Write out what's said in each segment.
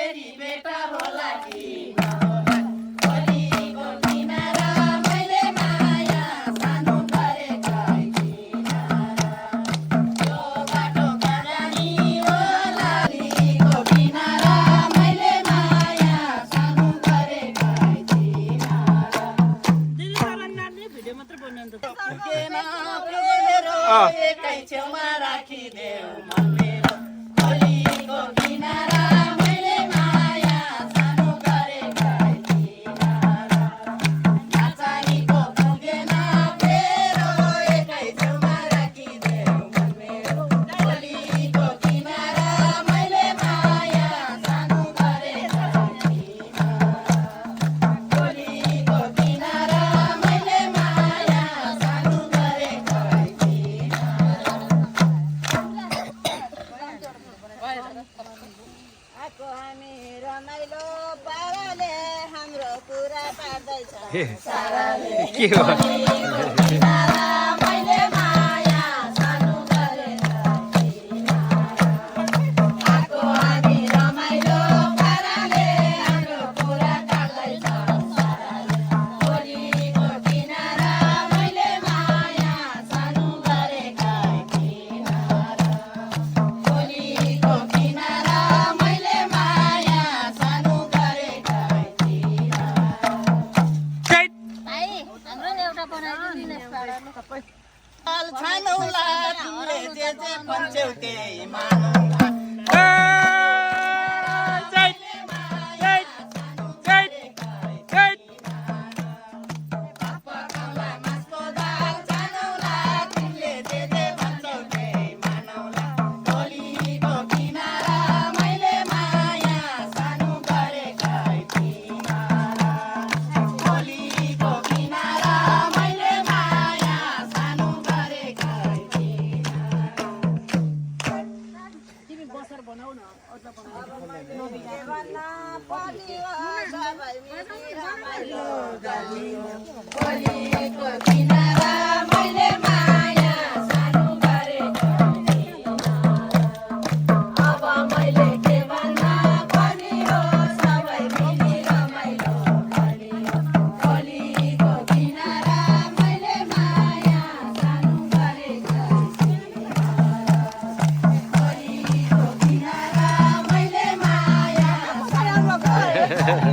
फेरि बेटा होला कि एकै छेउमा राखिदेऊ मन मेरो खोलीको किनारा मैले माया सानो गरेका किनारा नाचानीको पुगेन फेरो एकै छेउमा राखिदेऊ मन मेरो खोलीको किनारा मैले माया सानो गरेका किनारा खोलीको किनारा मैले माया सानो गरेका आको हामी रमाइलो पाराले हाम्रो कुरा पार्दैछ साराले के हो मैले माया सानो गरेका आको हामी रमाइलो पाराले हाम्रो कुरा काट्दैछ साराले खोलीको किनारा मैले माया सानो गरेका खोलीको किनारा मैले माया सानो गरेका भाइ हाम्रो एउटा बनाइदिनु छानौला तिमीले जे जे भन्छौ त्यही मानौला खोलीको किनारा मैले माया सानो गरेका अब मैले के भन्न पनि हो सबै मिली रमाइलो खोलीको किनारा मैले माया सानो गरेका खोलीको किनारा मैले माया सानो गरेका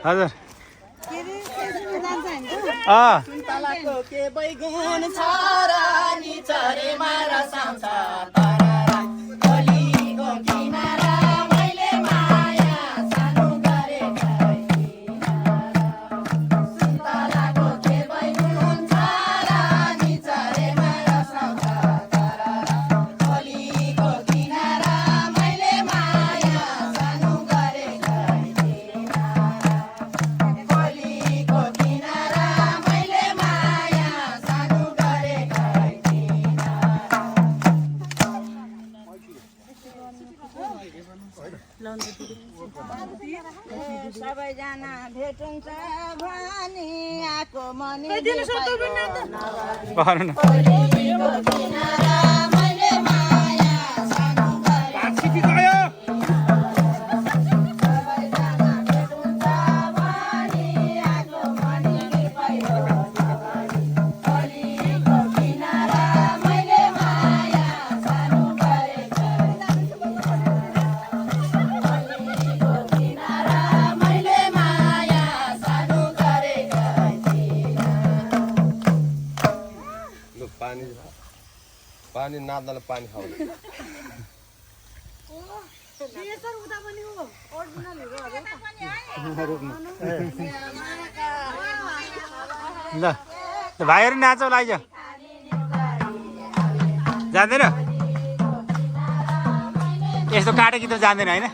हजुर सुन्तलाको के बैगुन छ र नि चरेमा रसाउँछ तररा खोलीको किनारा मैले माया सानो गरेका सुन्तलाको के बैगुन छ र नि चरेमा रसाउँछ तररा खोलीको किनारा मैले माया सानो गरेका खोलीको किनारा मैले माया सानो गरेका सबैजना भेटुन्छ भनी आको मनी भन न खोलीको किनारा मैले माया सानो गरेका सबैजना भेटुन्छ भनी आको मनी पहिरो खोलीको किनारा मैले माया सानो गरेका खोलीको किनारा मैले माया सानो गरेका पानी नाच्दाले पानी खाऊ ल भाइहरू नाचौ लाइज जान्दैन यस्तो काटे कि त जान्दैन होइन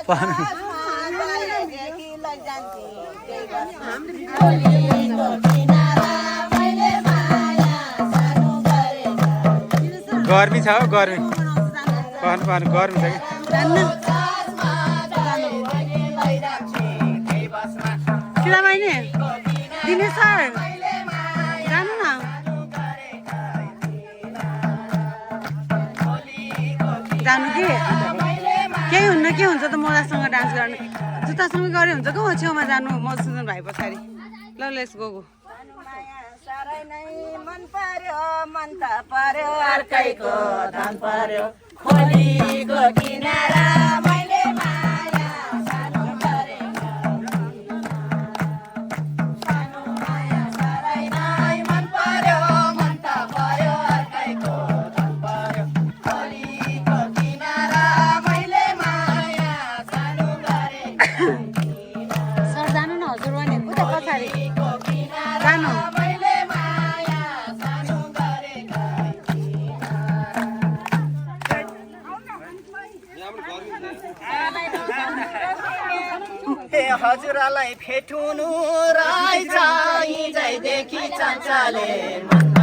बाहिरदेखि लैजान्थे त्यही बसमा खोलीको किनारा मैले माया सानो गरेका गर्मी छ हौ गर्मी पहन पहन गर्मी छ कि बसमा जाने भने लैराख्छे त्यही बसमा किन बहिनी दिनेश सर जानु न जानु कि केही हुन्न के हुन्छ त मोलासँग डान्स गर्नु जुत्तासँग गरे हुन्छ कि छेउमा जानु मधुसूदन भाइ पछाडि ल लेट्स गो साह्रै नै मन पर्यो मन त पर्यो अर्कैको धन पर्यो खोलीको किनारा मैले माया सानो गरेका सानो माया साह्रै नै मन पर्यो मन त पर्यो अर्कैको धन पर्यो खोलीको किनारा मैले माया सानो गरेका सर जानु न हजुर भने उता पछाडि खोलीको किनारा जानु मैले माया सानो गरेका हजुरलाई फेटुनु रहेछ हिजैदेखि चञ्चले मन